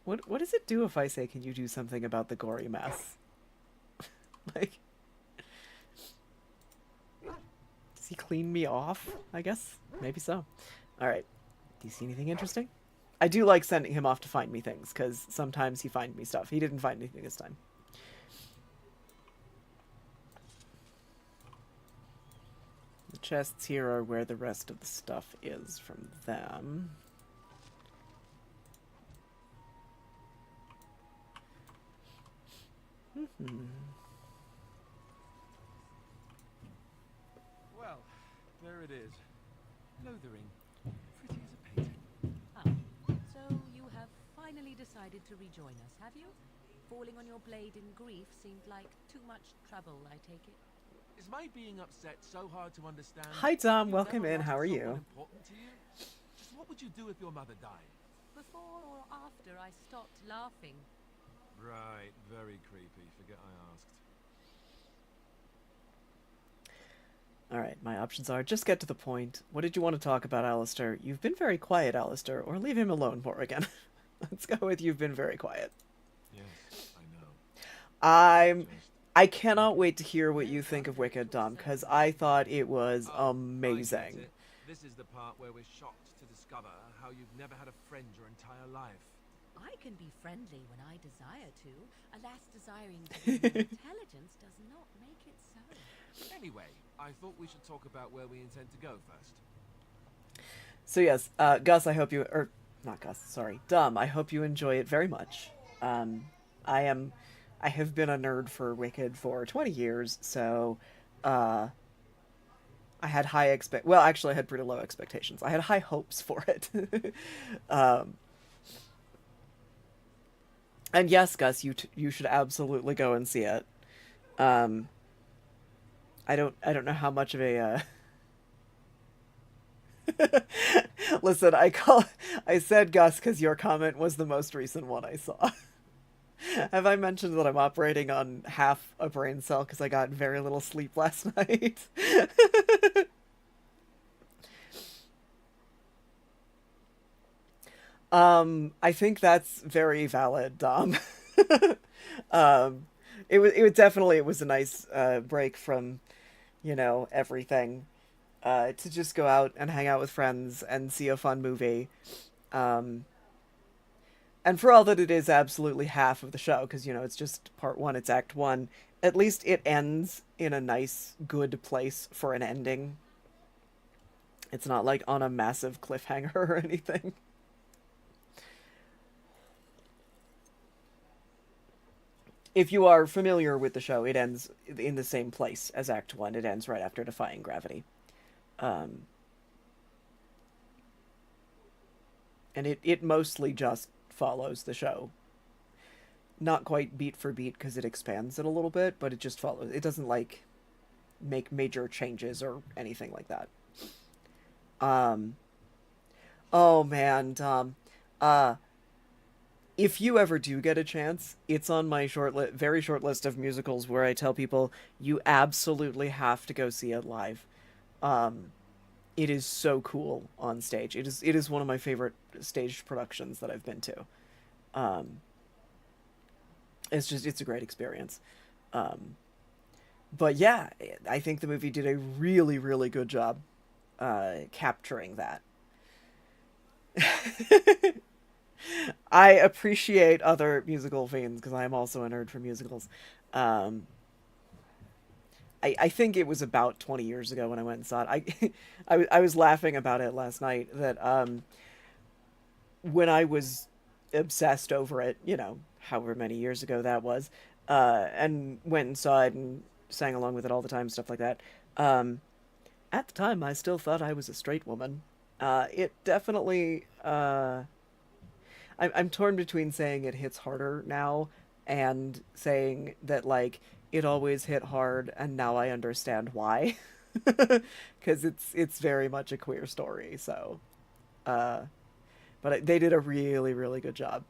What does it do if I say, can you do something about the gory mess? Like, does he clean me off? I guess. Maybe so. Alright. Do you see anything interesting? I do like sending him off to find me things, because sometimes he finds me stuff. He didn't find anything this time. The chests here are where the rest of the stuff is from them. Well, there it is. Lothering. Pretty as a painting. Ah, so you have finally decided to rejoin us, have you? Falling on your blade in grief seemed like too much trouble, I take it. Is my being upset so hard to understand? Hi, Dom. You've Welcome never in. lost How are someone you? important to you? Just what would you do if your mother died? Before or after I stopped laughing? Right, very creepy. Forget I asked. Alright, my options are just get to the point. What did you want to talk about, Alistair? You've been very quiet, Alistair, or leave him alone, Morrigan. Let's go with you've been very quiet. Yes, I know. I'm... Just... I cannot wait to hear what you think of Wicked, Dom, because I thought it was I amazing. get it. This is the part where we're shocked to discover how you've never had a friend your entire life. I can be friendly when I desire to. Alas, desiring to be more intelligence does not make it so. Anyway, I thought we should talk about where we intend to go first. So yes, Gus, I hope you... Or, not Gus, sorry. Dom, I hope you enjoy it very much. I am... I have been a nerd for Wicked for 20 years, so... I had well, actually, I had pretty low expectations. I had high hopes for it. um, and yes, Gus, you should absolutely go and see it. Um, I don't know how much of a listen. I said Gus because your comment was the most recent one I saw. Have I mentioned that I'm operating on half a brain cell because I got very little sleep last night? I think that's very valid, Dom. um, it was a nice break from, everything. To just go out and hang out with friends and see a fun movie. Um, and for all that it is absolutely half of the show, because, it's just part one, it's act one, at least it ends in a nice, good place for an ending. It's not like on a massive cliffhanger or anything. If you are familiar with the show, it ends in the same place as Act 1. It ends right after defying gravity. Um, and it mostly just follows the show. Not quite beat for beat because it expands it a little bit, but it just follows. It doesn't, like, make major changes or anything like that. Um, oh man, Tom. Uh, if you ever do get a chance, it's on my very short list of musicals where I tell people you absolutely have to go see it live. Um, it is so cool on stage. It is one of my favorite staged productions that I've been to. Um, it's a great experience. Um, but yeah, I think the movie did a really really good job capturing that. I appreciate other musical fiends because I am also a nerd for musicals. Um, I think it was about 20 years ago when I went and saw it. I was laughing about it last night that when I was obsessed over it, however many years ago that was, and went and saw it and sang along with it all the time, stuff like that. Um, at the time, I still thought I was a straight woman. It definitely I'm torn between saying it hits harder now and saying that like it always hit hard and now I understand why. Because it's very much a queer story. So, uh, but they did a really really good job,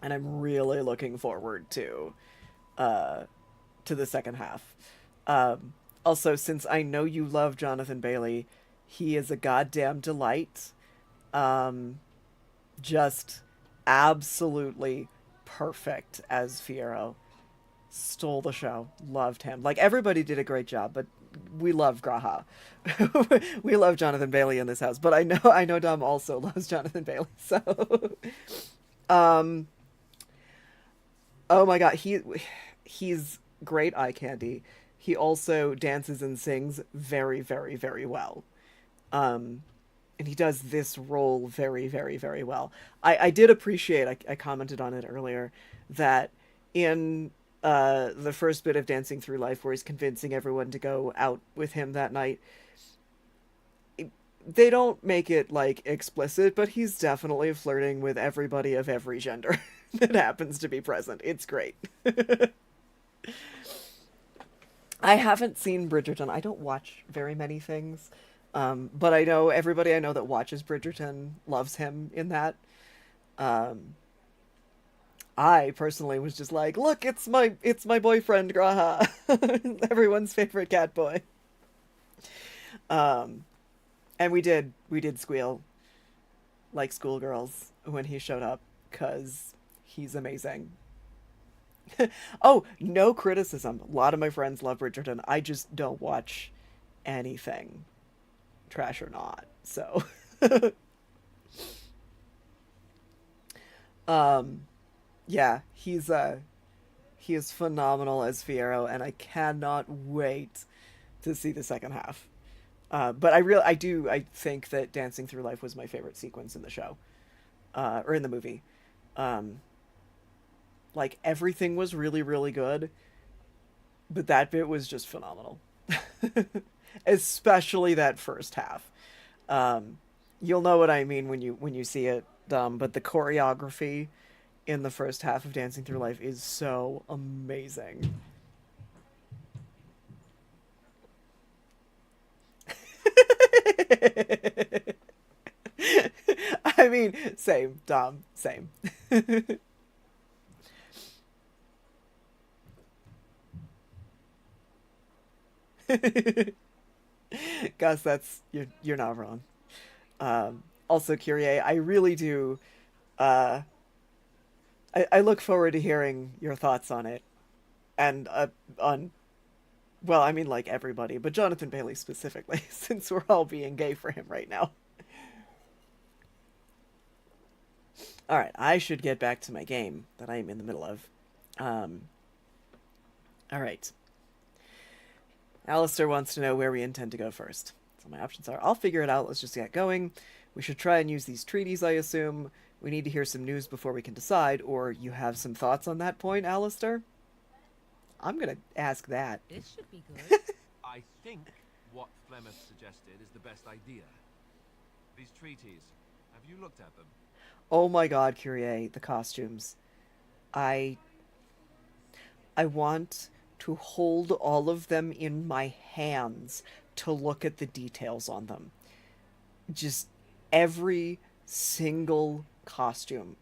and I'm really looking forward uh to the second half. Also, since I know you love Jonathan Bailey, he is a goddamn delight. Um, just absolutely perfect as Fiero. Stole the show. Loved him. Like, everybody did a great job, but we love Graha. We love Jonathan Bailey in this house, but I know Dom also loves Jonathan Bailey. So, um, oh my god, he's great eye candy. He also dances and sings very, very, very well. Um, and he does this role very, very, very well. I did appreciate, I commented on it earlier, that in the first bit of Dancing Through Life, where he's convincing everyone to go out with him that night, they don't make it, like, explicit, but he's definitely flirting with everybody of every gender that happens to be present. It's great. I haven't seen Bridgerton. I don't watch very many things. But I know everybody I know that watches Bridgerton loves him in that. Um, I personally was just like, look, it's my boyfriend, Graha. Everyone's favorite cat boy. Um, and we did squeal like schoolgirls when he showed up, cuz he's amazing. Oh, no criticism. A lot of my friends love Bridgerton. I just don't watch anything, trash or not. So, um, yeah, he is phenomenal as Fiero, and I cannot wait to see the second half. But I think that Dancing Through Life was my favorite sequence in the show, or in the movie. Um, like, everything was really, really good, but that bit was just phenomenal. Especially that first half. Um, you'll know what I mean when you see it, but the choreography in the first half of Dancing Through Life is so amazing. I mean, same, Dom, same. Gus, you're not wrong. Also, Kyrie, I really do. Uh, I look forward to hearing your thoughts on it, and on, well, I mean, like, everybody, but Jonathan Bailey specifically, since we're all being gay for him right now. All right, I should get back to my game that I am in the middle of. Um, all right. Alistair wants to know where we intend to go first. So my options are, I'll figure it out, let's just get going. We should try and use these treaties, I assume. We need to hear some news before we can decide, or you have some thoughts on that point, Alistair? I'm gonna ask that. This should be good. I think what Flemeth suggested is the best idea. These treaties, have you looked at them? Oh my god, Kyrie, the costumes. I I want to hold all of them in my hands to look at the details on them. Just every single costume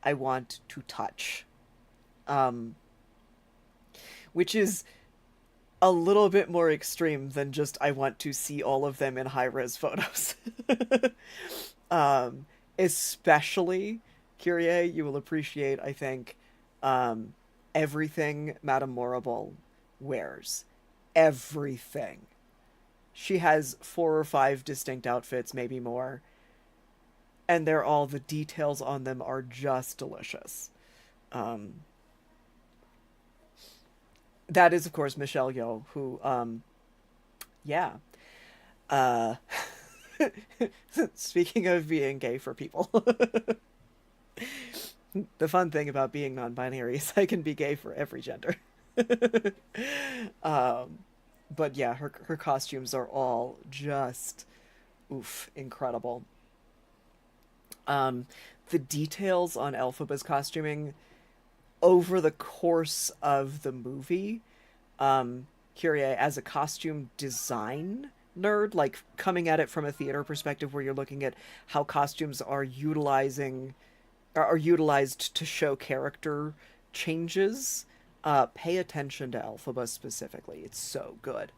I want to touch. Um, which is a little bit more extreme than just I want to see all of them in high-res photos. um, Especially, Kyrie, you will appreciate, I think, um, everything Madame Morrible wears. Everything. She has 4 or 5 distinct outfits, maybe more, and the details on them are just delicious. Um, that is, of course, Michelle Yeoh, who, yeah. Uh, Speaking of being gay for people, the fun thing about being non-binary is I can be gay for every gender. um, but yeah, her costumes are all just, oof, incredible. Um, the details on Elphaba's costuming over the course of the movie, Kyrie, as a costume design nerd, like coming at it from a theater perspective where you're looking at how costumes are utilized to show character changes, pay attention to Elphaba specifically. It's so good.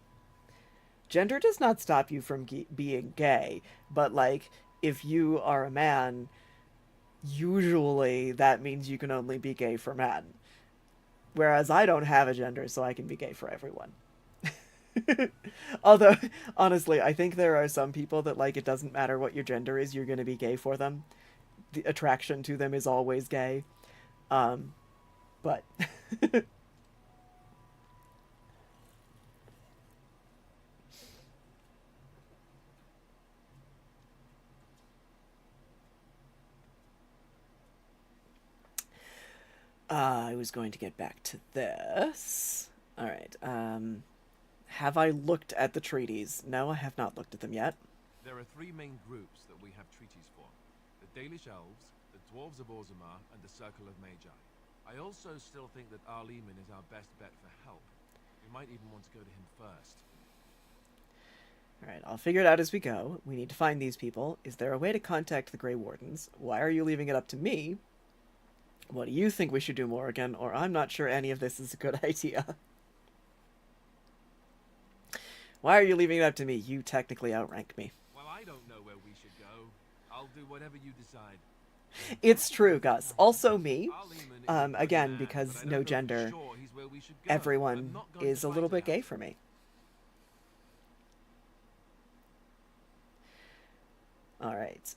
Gender does not stop you from being gay, but like if you are a man, usually that means you can only be gay for men. Whereas I don't have a gender, so I can be gay for everyone. Although, honestly, I think there are some people that, like, it doesn't matter what your gender is, you're going to be gay for them. The attraction to them is always gay. But I was going to get back to this. All right. Have I looked at the treaties? No, I have not looked at them yet. There are three main groups that we have treaties for. The Dalish Elves, the Dwarves of Orzammar, and the Circle of Magi. I also still think that Arleman is our best bet for help. We might even want to go to him first. Alright, I'll figure it out as we go. We need to find these people. Is there a way to contact the Grey Wardens? Why are you leaving it up to me? What do you think we should do, Morrigan? Or I'm not sure any of this is a good idea. Why are you leaving it up to me? You technically outrank me. Well, I don't know where we should go. I'll do whatever you decide. It's true, Gus. Also me. Arleman is a Again, man, because but I no don't know for gender, sure he's where we should go. everyone I'm not going is to a little fight bit gay about for it. me. Alright,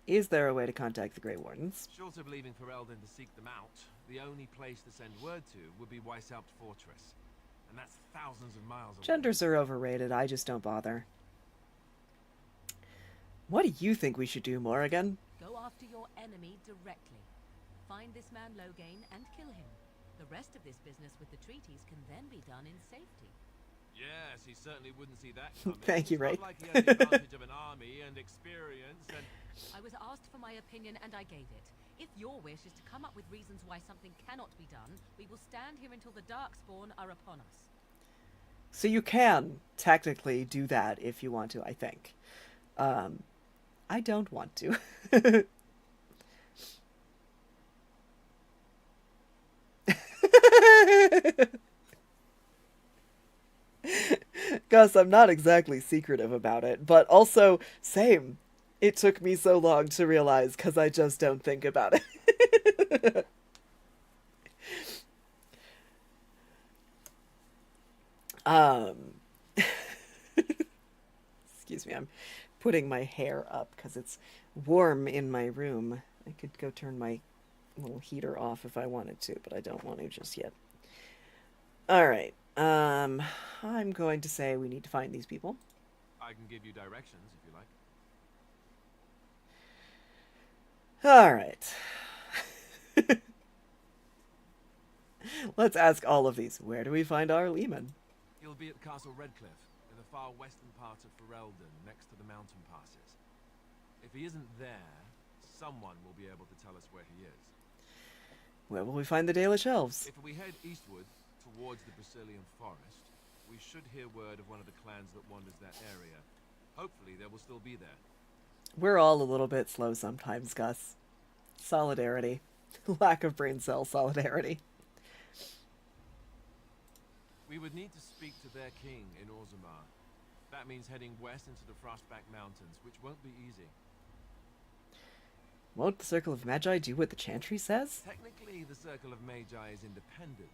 is there a way to contact the Grey Wardens? Short of leaving Ferelden to seek them out, the only place to send word to would be Weishaupt Fortress. And that's thousands of miles away. Genders are overrated, I just don't bother. What do you think we should do, Morrigan? Go after your enemy directly. Find this man Loghain and kill him. The rest of this business with the treaties can then be done in safety. Yes, he certainly wouldn't see that coming. Thank you, Ray. It's not like he has the advantage of an army and experience and... I was asked for my opinion and I gave it. If your wish is to come up with reasons why something cannot be done, we will stand here until the Darkspawn are upon us. So you can technically do that if you want to, I think. I don't want to. Gus, I'm not exactly secretive about it, but also, same. It took me so long to realize because I just don't think about it. um, excuse me, I'm putting my hair up because it's warm in my room. I could go turn my little heater off if I wanted to, but I don't want to just yet. Alright, I'm going to say we need to find these people. I can give you directions if you like. Alright. Let's ask all of these. Where do we find our Lehman? He'll be at Castle Redcliffe, in the far western part of Ferelden, next to the mountain passes. If he isn't there, someone will be able to tell us where he is. Where will we find the Dalish Elves? If we head eastward, towards the Brazilian forest, we should hear word of one of the clans that wanders that area. Hopefully they will still be there. We're all a little bit slow sometimes, Gus. Solidarity. Lack of brain cell solidarity. We would need to speak to their king in Orzammar. That means heading west into the Frostback Mountains, which won't be easy. Won't the Circle of Magi do what the Chantry says? Technically, the Circle of Magi is independent.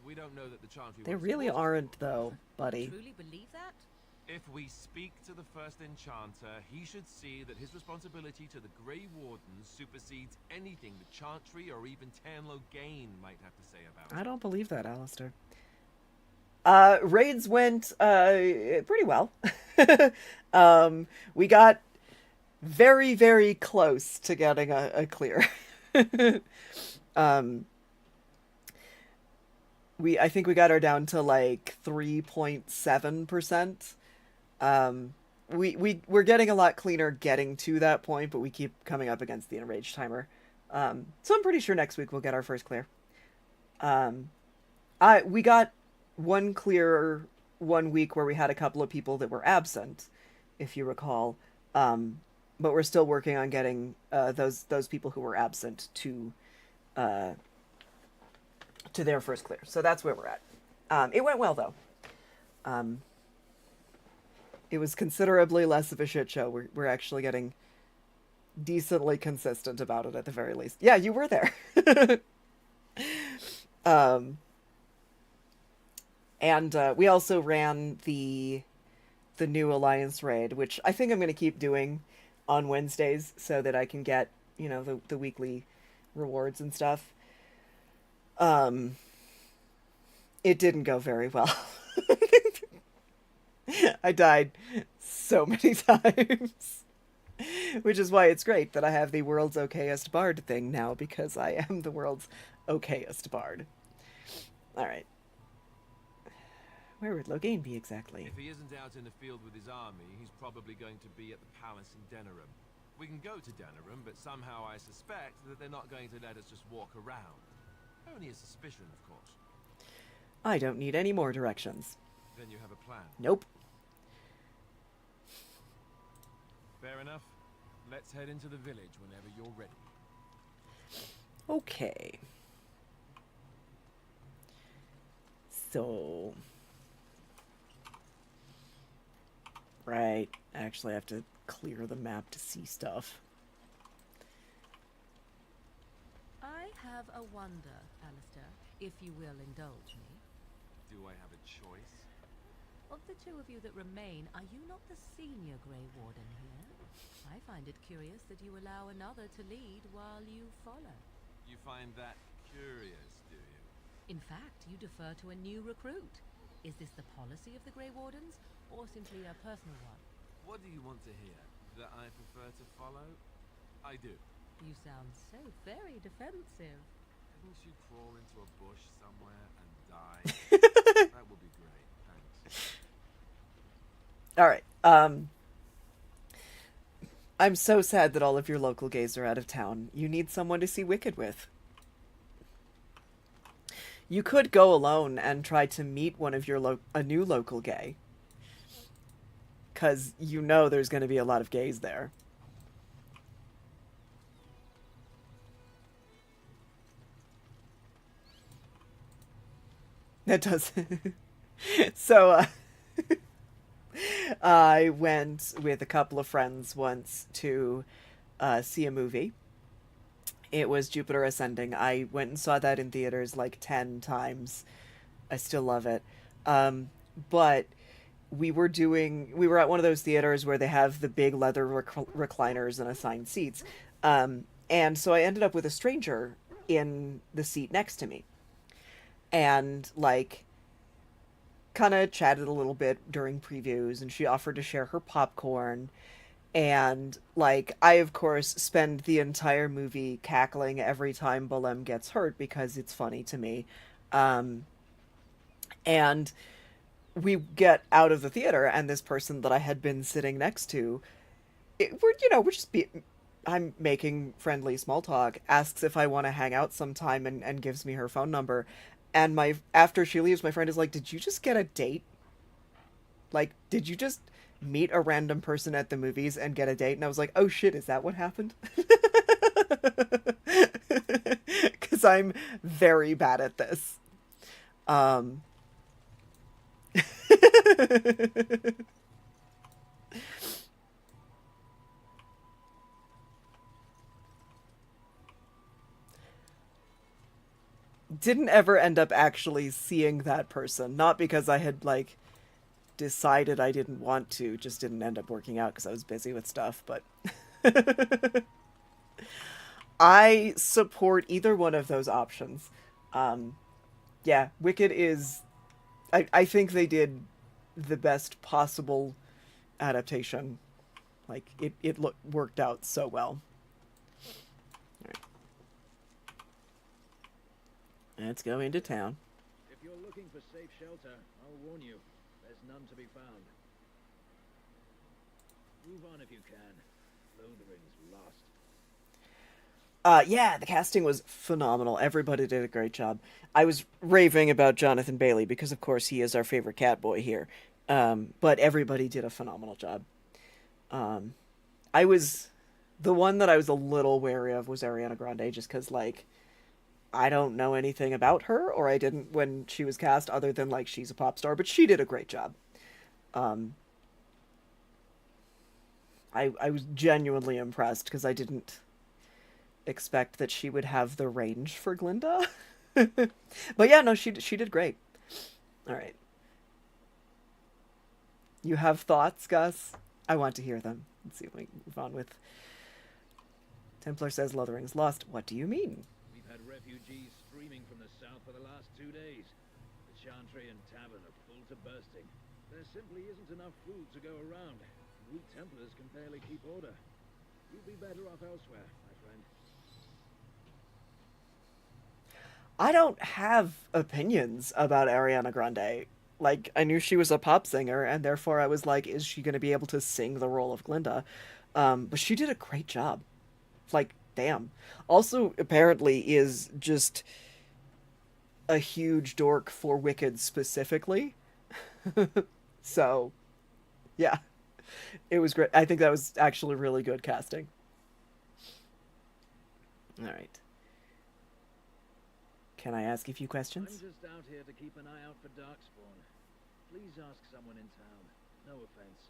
We don't know that the Chantry... They won't really support us. aren't, though, buddy. Truly believe that? If we speak to the first enchanter, he should see that his responsibility to the Grey Wardens supersedes anything the Chantry or even Loghain might have to say about it. I don't believe that, Alistair. Raids went, pretty well. We got very, very close to getting a clear. I think we got her down to like 3.7%. We're getting a lot cleaner getting to that point, but we keep coming up against the enraged timer. So I'm pretty sure next week we'll get our first clear. We got one clear 1 week where we had a couple of people that were absent, if you recall. But we're still working on getting those people who were absent to their first clear. So that's where we're at. It went well, though. It was considerably less of a shit show. We're actually getting decently consistent about it at the very least. Yeah, you were there. um, and we also ran the new Alliance raid, which I think I'm going to keep doing on Wednesdays so that I can get, the weekly rewards and stuff. Um, it didn't go very well. I died so many times. Which is why it's great that I have the world's okayest bard thing now, because I am the world's okayest bard. Alright. Where would Loghain be exactly? If he isn't out in the field with his army, he's probably going to be at the palace in Denerim. We can go to Denerim, but somehow I suspect that they're not going to let us just walk around. Only a suspicion, of course. I don't need any more directions. Then you have a plan. Nope. Fair enough. Let's head into the village whenever you're ready. Okay. So... Right. Actually, I have to clear the map to see stuff. I have a wonder, Alistair, if you will indulge me. Do I have a choice? Of the two of you that remain, are you not the senior Grey Warden here? I find it curious that you allow another to lead while you follow. You find that curious, do you? In fact, you defer to a new recruit. Is this the policy of the Grey Wardens, or simply a personal one? What do you want to hear? That I prefer to follow? I do. You sound so very defensive. Couldn't you crawl into a bush somewhere and die? That would be great, thanks. Alright, I'm so sad that all of your local gays are out of town. You need someone to see Wicked with. You could go alone and try to meet one of a new local gay. 'Cause there's going to be a lot of gays there. That does. So, I went with a couple of friends once to see a movie. It was Jupiter Ascending. I went and saw that in theaters like 10 times. I still love it. But we were at one of those theaters where they have the big leather recliners and assigned seats. And so I ended up with a stranger in the seat next to me. And, like, kind of chatted a little bit during previews, and she offered to share her popcorn. And, like, I, of course, spend the entire movie cackling every time Bolem gets hurt because it's funny to me. And we get out of the theater, and this person that I had been sitting next to, I'm making friendly small talk, asks if I want to hang out sometime and gives me her phone number. And after she leaves, my friend is like, "Did you just get a date? Like, did you just meet a random person at the movies and get a date?" And I was like, "Oh shit, is that what happened?" Because I'm very bad at this. Didn't ever end up actually seeing that person. Not because I had, like, decided I didn't want to. Just didn't end up working out because I was busy with stuff, but... I support either one of those options. Yeah, Wicked is... I think they did the best possible adaptation. Like, it worked out so well. Let's go into town. If you're looking for safe shelter, I'll warn you, there's none to be found. Move on if you can. Lothering's lost. Yeah, the casting was phenomenal. Everybody did a great job. I was raving about Jonathan Bailey because, of course, he is our favorite cat boy here. But everybody did a phenomenal job. The one that I was a little wary of was Ariana Grande, just because, like, I don't know anything about her, or I didn't when she was cast, other than, like, she's a pop star, but she did a great job. I was genuinely impressed because I didn't expect that she would have the range for Glinda. But yeah, no, she did great. All right. You have thoughts, Gus? I want to hear them. Let's see if we can move on with... Templar says Lothering's lost. What do you mean? We've had refugees streaming from the south for the last 2 days. The Chantry and Tavern are full to bursting. There simply isn't enough food to go around. We Templars can barely keep order. You'd be better off elsewhere, my friend. I don't have opinions about Ariana Grande. Like, I knew she was a pop singer, and therefore I was like, is she going to be able to sing the role of Glinda? But she did a great job. Like, damn. Also, apparently, is just a huge dork for Wicked specifically. So, yeah. It was great. I think that was actually really good casting. All right. Can I ask a few I'm questions? just out here to keep an eye out for Darkspawn. Please ask someone in town. No offense.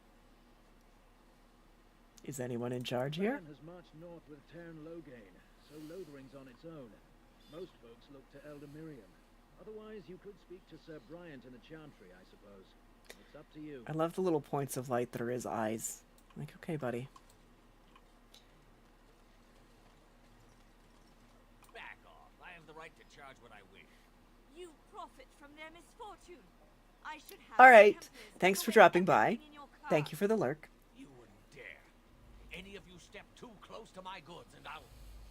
Is anyone in charge here? Baron has marched north with Tern Loghain, so Lothering's on its own. Most folks look to Elder Miriam. Otherwise, you could speak to Sir Bryant in the Chantry, I suppose. It's up to you. I love the little points of light that are his eyes. Like, okay, buddy. Back off. I have the right to charge what I wish. You profit from their misfortune. I should have All right. Templars Thanks for put away dropping by. everything in your car. Thank you for the lurk. You wouldn't dare. Any of you step too close to my goods and I'll...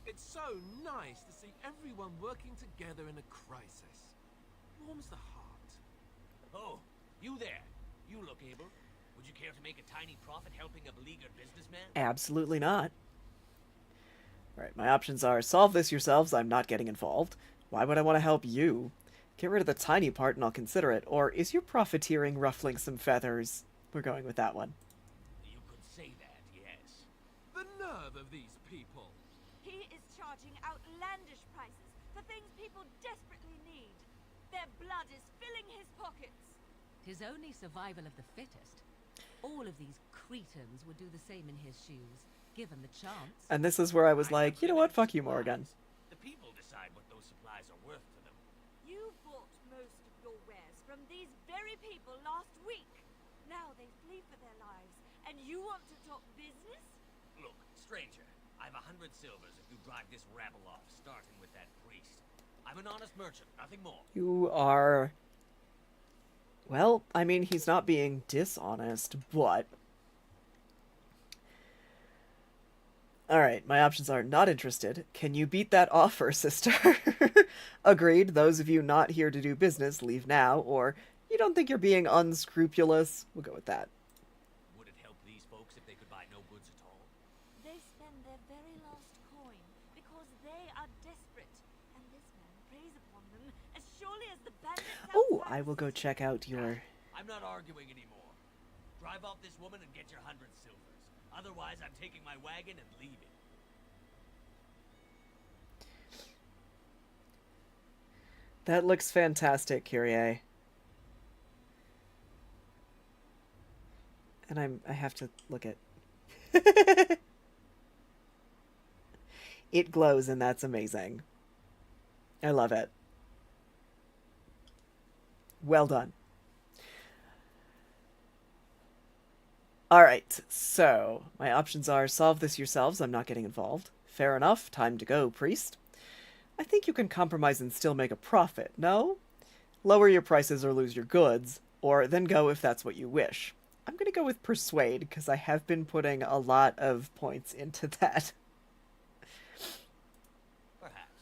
It's so nice to see everyone working together in a crisis. Warms the heart. Oh, you there. You look able. Would you care to make a tiny profit helping a beleaguered businessman? Absolutely not. All right, my options are solve this yourselves, I'm not getting involved. Why would I want to help you? Get rid of the tiny part and I'll consider it. Or is your profiteering ruffling some feathers? We're going with that one. You could say that, yes. The nerve of these people. He is charging outlandish prices for things people desperately need. Their blood is filling his pockets. 'Tis only survival of the fittest. All of these cretins would do the same in his shoes, given the chance. And this is where I was like, you know what, fuck you, Morgan. The people decide what those supplies are worth to them. You bought most of your wares from these very people last week. Now they flee for their lives, and you want to talk business? Look, stranger, I've 100 silvers if you drive this rabble off, starting with that priest. I'm an honest merchant, nothing more. You are... Well, I mean, he's not being dishonest, but... Alright, my options are not interested. Can you beat that offer, sister? Agreed, those of you not here to do business, leave now. Or, you don't think you're being unscrupulous? We'll go with that. Would it help these folks if they could buy no goods at all? They spend their very last coin because they are desperate, and this man preys upon them as surely as the bandits Oh, outside I will go check out your... I'm not arguing anymore. Drive off this woman and get your 100 silvers. Otherwise, I'm taking my wagon and leaving. That looks fantastic, Kyrie. And I have to look at... It glows, and that's amazing. I love it. Well done. Alright, so my options are solve this yourselves, I'm not getting involved. Fair enough, time to go, priest. I think you can compromise and still make a profit, no? Lower your prices or lose your goods, or then go if that's what you wish. I'm gonna go with persuade, because I have been putting a lot of points into that. Perhaps.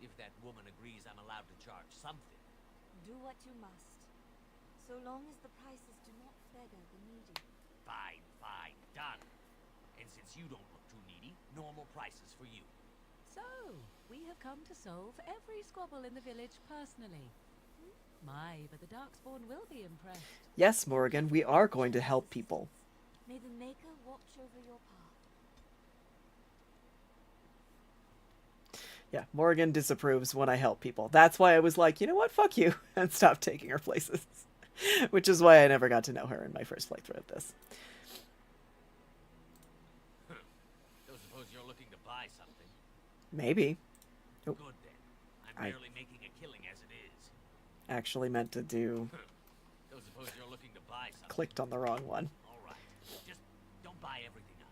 If that woman agrees I'm allowed to charge something. Do what you must, so long as the prices do not beggar the needy. Fine, fine, done. And since you don't look too needy, normal prices for you. So, we have come to solve every squabble in the village personally. My, but the Darkspawn will be impressed. Yes, Morrigan, we are going to help people. May the Maker watch over your path. Yeah, Morrigan disapproves when I help people. That's why I was like, you know what, fuck you, and stop taking her places. Which is why I never got to know her in my first playthrough of this. Maybe. Oh, Good then. I'm I barely making a killing as it is. actually meant to do... Don't suppose you're looking to buy something. Clicked on the wrong one. All right. Just don't buy everything up.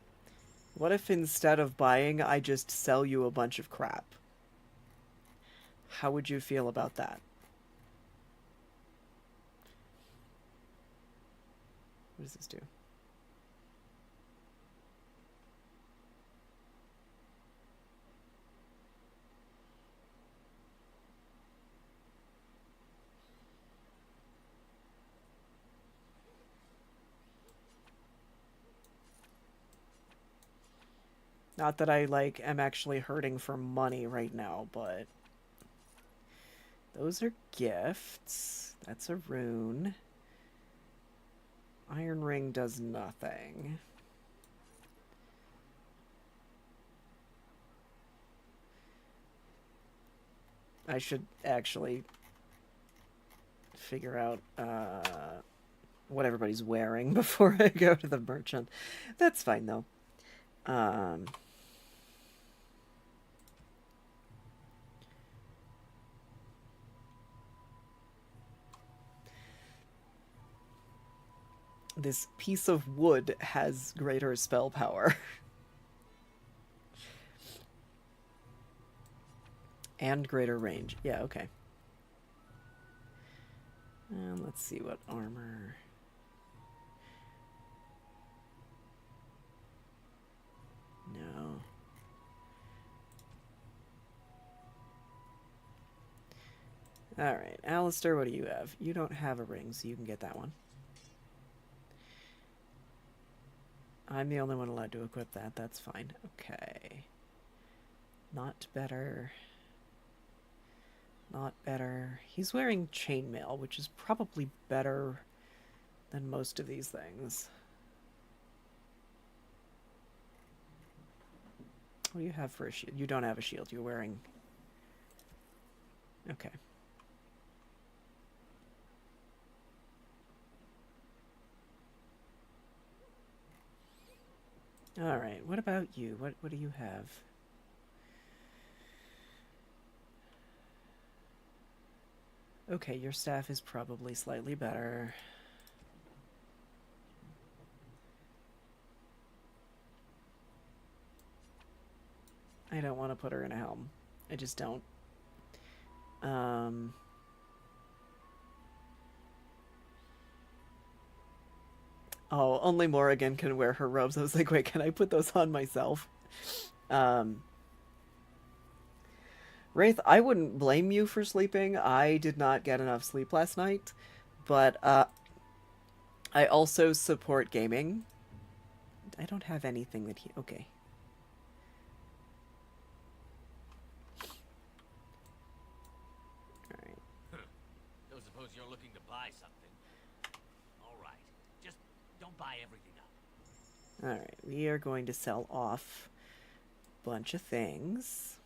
What if instead of buying, I just sell you a bunch of crap? How would you feel about that? What does this do? Not that I, like, am actually hurting for money right now, but... Those are gifts. That's a rune. Iron ring does nothing. I should actually figure out what everybody's wearing before I go to the merchant. That's fine, though. This piece of wood has greater spell power. And greater range. Yeah, okay. And let's see what armor... No. Alright, Alistair, what do you have? You don't have a ring, so you can get that one. I'm the only one allowed to equip that. That's fine. Okay. Not better. Not better. He's wearing chainmail, which is probably better than most of these things. What do you have for a shield? You don't have a shield. You're wearing... Okay. Alright, what about you? What do you have? Okay, your staff is probably slightly better. I don't want to put her in a helm. I just don't. Oh, only Morrigan can wear her robes. I was like, wait, can I put those on myself? Wraith, I wouldn't blame you for sleeping. I did not get enough sleep last night. But, I also support gaming. I don't have anything that he... Okay. Alright. Don't suppose you're looking to buy something. All right. Just don't buy everything up. Alright, we are going to sell off a bunch of things.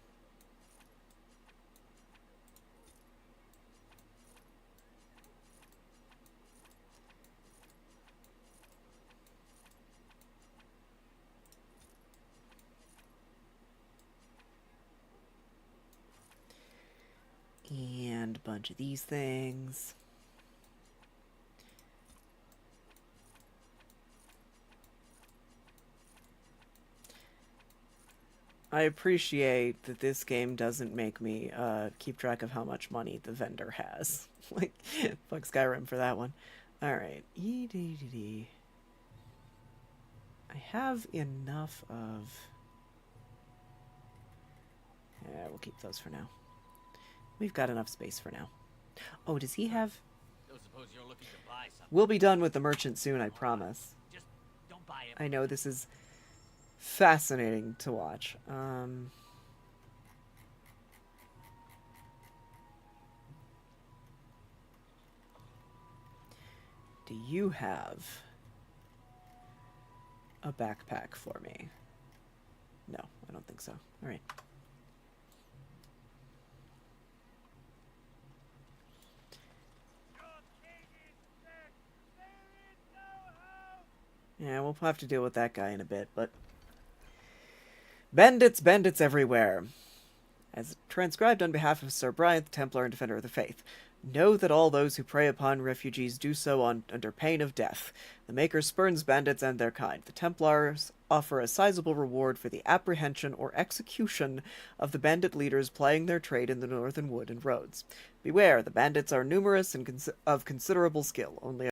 And a bunch of these things. I appreciate that this game doesn't make me keep track of how much money the vendor has. Like, fuck Skyrim for that one. Alright. I have enough of... Yeah, we'll keep those for now. We've got enough space for now. Oh, does he have... Don't suppose you're looking to buy something. We'll be done with the merchant soon, I promise. Just don't buy I know this is fascinating to watch. Do you have a backpack for me? No, I don't think so. All right. Yeah, we'll have to deal with that guy in a bit, but... Bandits everywhere. As transcribed on behalf of Sir Bryant, the Templar and Defender of the Faith. Know that all those who prey upon refugees do so under pain of death. The Maker spurns bandits and their kind. The Templars offer a sizable reward for the apprehension or execution of the bandit leaders plying their trade in the northern wood and roads. Beware, the bandits are numerous and of considerable skill. Only